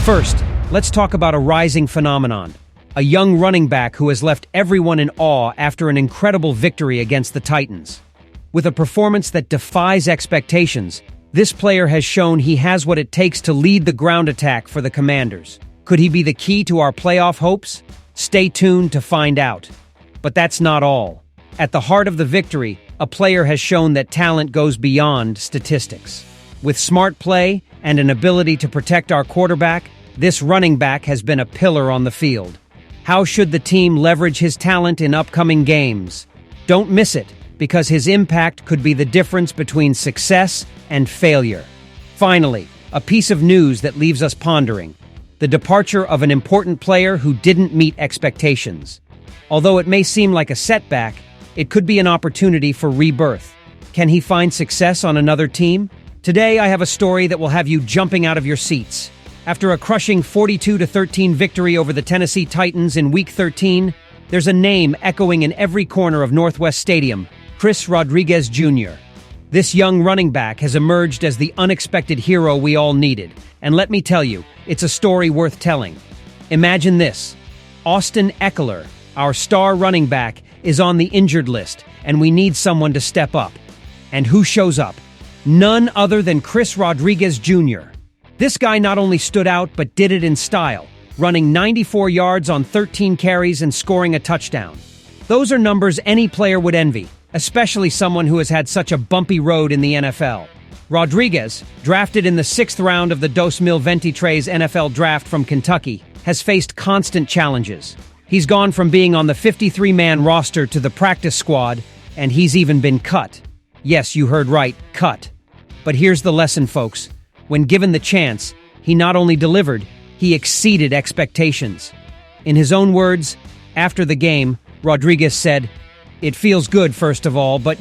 First, let's talk about a rising phenomenon. A young running back who has left everyone in awe after an incredible victory against the Titans. With a performance that defies expectations, this player has shown he has what it takes to lead the ground attack for the Commanders. Could he be the key to our playoff hopes? Stay tuned to find out. But that's not all. At the heart of the victory, a player has shown that talent goes beyond statistics. With smart play and an ability to protect our quarterback, this running back has been a pillar on the field. How should the team leverage his talent in upcoming games? Don't miss it, because his impact could be the difference between success and failure. Finally, a piece of news that leaves us pondering: the departure of an important player who didn't meet expectations. Although it may seem like a setback, it could be an opportunity for rebirth. Can he find success on another team? Today, I have a story that will have you jumping out of your seats. After a crushing 42-13 victory over the Tennessee Titans in Week 13, there's a name echoing in every corner of Northwest Stadium: Chris Rodriguez Jr. This young running back has emerged as the unexpected hero we all needed. And let me tell you, it's a story worth telling. Imagine this: Austin Eckler, our star running back, is on the injured list, and we need someone to step up. And who shows up? None other than Chris Rodriguez Jr. This guy not only stood out, but did it in style, running 94 yards on 13 carries and scoring a touchdown. Those are numbers any player would envy, especially someone who has had such a bumpy road in the NFL. Rodriguez, drafted in the 6th round of the 2023 NFL Draft from Kentucky, has faced constant challenges. He's gone from being on the 53-man roster to the practice squad, and he's even been cut. Yes, you heard right, cut. But here's the lesson, folks. When given the chance, he not only delivered, he exceeded expectations. In his own words, after the game, Rodriguez said, "It feels good, first of all, but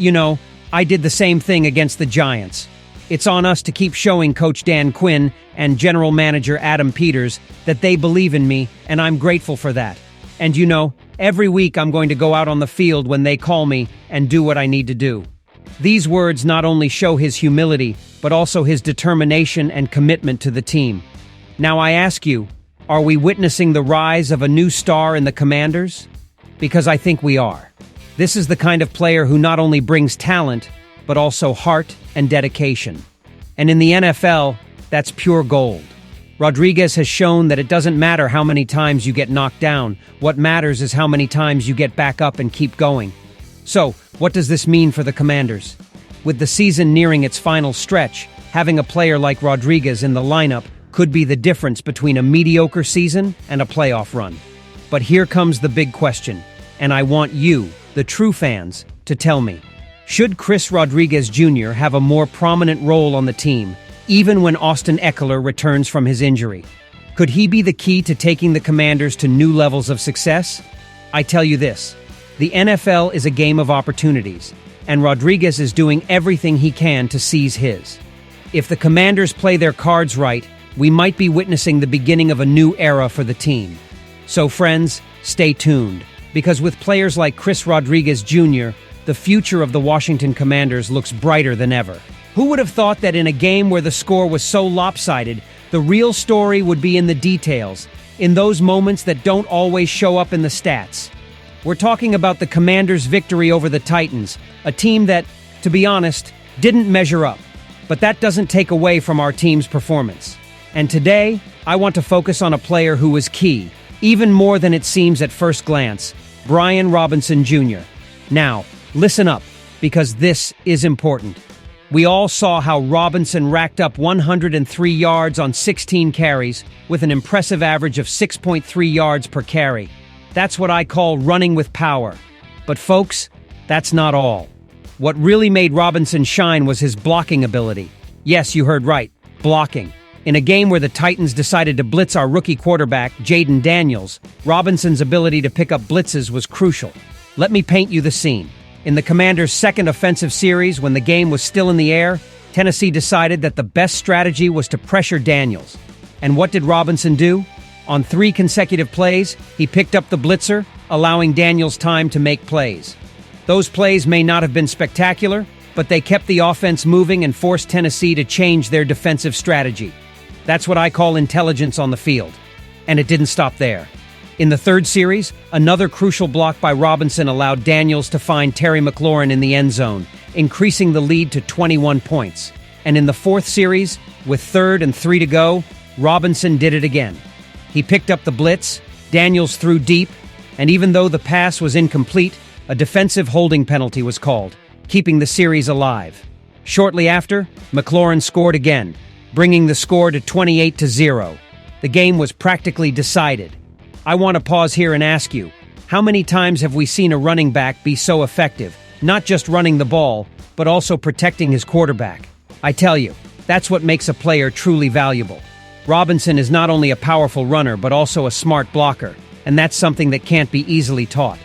I did the same thing against the Giants. It's on us to keep showing Coach Dan Quinn and General Manager Adam Peters that they believe in me, and I'm grateful for that. And every week I'm going to go out on the field when they call me and do what I need to do." These words not only show his humility, but also his determination and commitment to the team. Now I ask you, are we witnessing the rise of a new star in the Commanders? Because I think we are. This is the kind of player who not only brings talent, but also heart and dedication. And in the NFL, that's pure gold. Rodriguez has shown that it doesn't matter how many times you get knocked down. What matters is how many times you get back up and keep going. So, what does this mean for the Commanders? With the season nearing its final stretch, having a player like Rodriguez in the lineup could be the difference between a mediocre season and a playoff run. But here comes the big question, and I want you, the true fans, to tell me. Should Chris Rodriguez Jr. have a more prominent role on the team, even when Austin Eckler returns from his injury? Could he be the key to taking the Commanders to new levels of success? I tell you this: the NFL is a game of opportunities, and Rodriguez is doing everything he can to seize his. If the Commanders play their cards right, we might be witnessing the beginning of a new era for the team. So friends, stay tuned, because with players like Chris Rodriguez Jr., the future of the Washington Commanders looks brighter than ever. Who would have thought that in a game where the score was so lopsided, the real story would be in the details, in those moments that don't always show up in the stats? We're talking about the Commanders' victory over the Titans, a team that, to be honest, didn't measure up. But that doesn't take away from our team's performance. And today, I want to focus on a player who was key, even more than it seems at first glance: Brian Robinson Jr. Now, listen up, because this is important. We all saw how Robinson racked up 103 yards on 16 carries, with an impressive average of 6.3 yards per carry. That's what I call running with power. But folks, that's not all. What really made Robinson shine was his blocking ability. Yes, you heard right, blocking. In a game where the Titans decided to blitz our rookie quarterback, Jaden Daniels, Robinson's ability to pick up blitzes was crucial. Let me paint you the scene. In the Commanders' second offensive series, when the game was still in the air, Tennessee decided that the best strategy was to pressure Daniels. And what did Robinson do? On 3 consecutive plays, he picked up the blitzer, allowing Daniels time to make plays. Those plays may not have been spectacular, but they kept the offense moving and forced Tennessee to change their defensive strategy. That's what I call intelligence on the field. And it didn't stop there. In the third series, another crucial block by Robinson allowed Daniels to find Terry McLaurin in the end zone, increasing the lead to 21 points. And in the fourth series, with 3rd and 3 to go, Robinson did it again. He picked up the blitz, Daniels threw deep, and even though the pass was incomplete, a defensive holding penalty was called, keeping the series alive. Shortly after, McLaurin scored again, bringing the score to 28-0. The game was practically decided. I want to pause here and ask you, how many times have we seen a running back be so effective, not just running the ball, but also protecting his quarterback? I tell you, that's what makes a player truly valuable. Robinson is not only a powerful runner, but also a smart blocker, and that's something that can't be easily taught.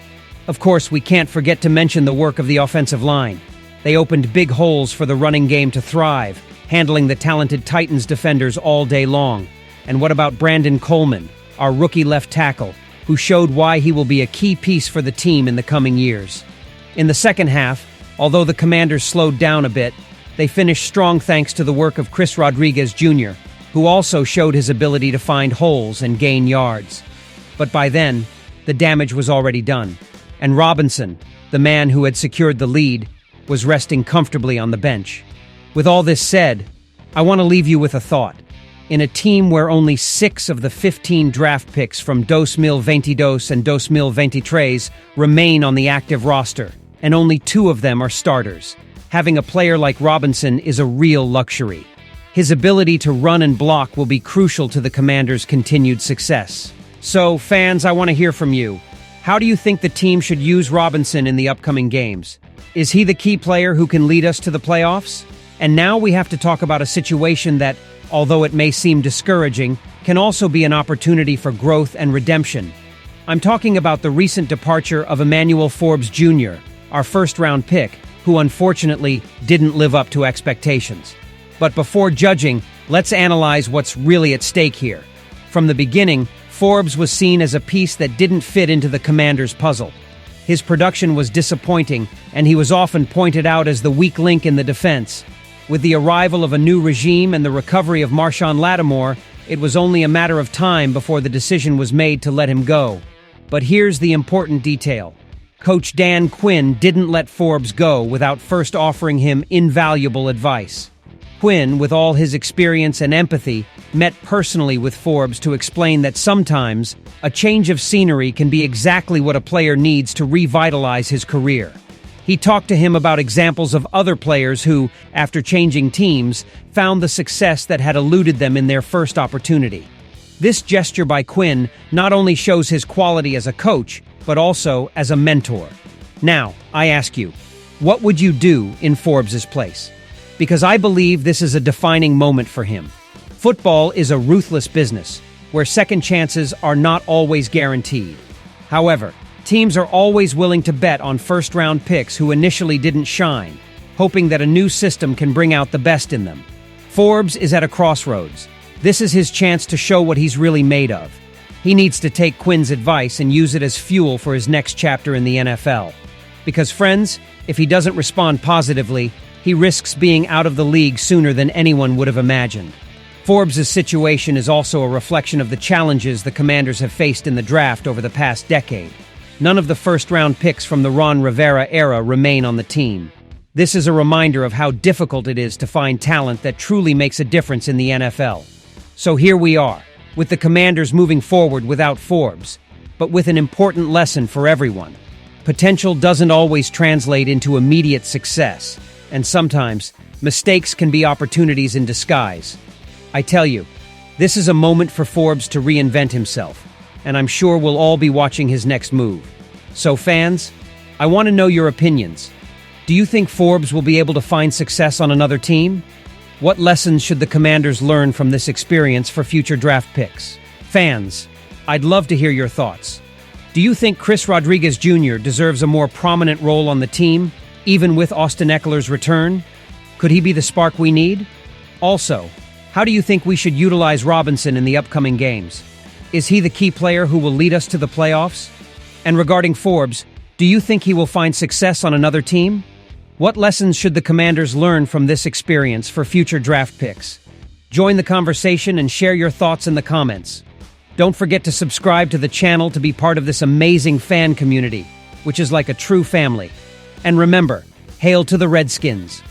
Of course, we can't forget to mention the work of the offensive line. They opened big holes for the running game to thrive, handling the talented Titans defenders all day long. And what about Brandon Coleman, our rookie left tackle, who showed why he will be a key piece for the team in the coming years? In the second half, although the Commanders slowed down a bit, they finished strong thanks to the work of Chris Rodriguez Jr., who also showed his ability to find holes and gain yards. But by then, the damage was already done, and Robinson, the man who had secured the lead, was resting comfortably on the bench. With all this said, I want to leave you with a thought. In a team where only 6 of the 15 draft picks from 2022 and 2023 remain on the active roster, and only 2 of them are starters, having a player like Robinson is a real luxury. His ability to run and block will be crucial to the Commanders' continued success. So, fans, I want to hear from you. How do you think the team should use Robinson in the upcoming games? Is he the key player who can lead us to the playoffs? And now we have to talk about a situation that, although it may seem discouraging, can also be an opportunity for growth and redemption. I'm talking about the recent departure of Emanuel Forbes Jr., our first-round pick, who unfortunately didn't live up to expectations. But before judging, let's analyze what's really at stake here. From the beginning, Forbes was seen as a piece that didn't fit into the Commanders' puzzle. His production was disappointing, and he was often pointed out as the weak link in the defense. With the arrival of a new regime and the recovery of Marshawn Lattimore, it was only a matter of time before the decision was made to let him go. But here's the important detail. Coach Dan Quinn didn't let Forbes go without first offering him invaluable advice. Quinn, with all his experience and empathy, met personally with Forbes to explain that sometimes a change of scenery can be exactly what a player needs to revitalize his career. He talked to him about examples of other players who, after changing teams, found the success that had eluded them in their first opportunity. This gesture by Quinn not only shows his quality as a coach, but also as a mentor. Now, I ask you, what would you do in Forbes' place? Because I believe this is a defining moment for him. Football is a ruthless business, where second chances are not always guaranteed. However, teams are always willing to bet on first-round picks who initially didn't shine, hoping that a new system can bring out the best in them. Forbes is at a crossroads. This is his chance to show what he's really made of. He needs to take Quinn's advice and use it as fuel for his next chapter in the NFL. Because, friends, if he doesn't respond positively, he risks being out of the league sooner than anyone would have imagined. Forbes' situation is also a reflection of the challenges the Commanders have faced in the draft over the past decade. None of the first-round picks from the Ron Rivera era remain on the team. This is a reminder of how difficult it is to find talent that truly makes a difference in the NFL. So here we are, with the Commanders moving forward without Forbes, but with an important lesson for everyone. Potential doesn't always translate into immediate success, and sometimes mistakes can be opportunities in disguise. I tell you, this is a moment for Forbes to reinvent himself, and I'm sure we'll all be watching his next move. So fans, I want to know your opinions. Do you think Forbes will be able to find success on another team? What lessons should the Commanders learn from this experience for future draft picks? Fans, I'd love to hear your thoughts. Do you think Chris Rodriguez Jr. deserves a more prominent role on the team, even with Austin Eckler's return? Could he be the spark we need? Also, how do you think we should utilize Robinson in the upcoming games? Is he the key player who will lead us to the playoffs? And regarding Forbes, do you think he will find success on another team? What lessons should the Commanders learn from this experience for future draft picks? Join the conversation and share your thoughts in the comments. Don't forget to subscribe to the channel to be part of this amazing fan community, which is like a true family. And remember, hail to the Redskins!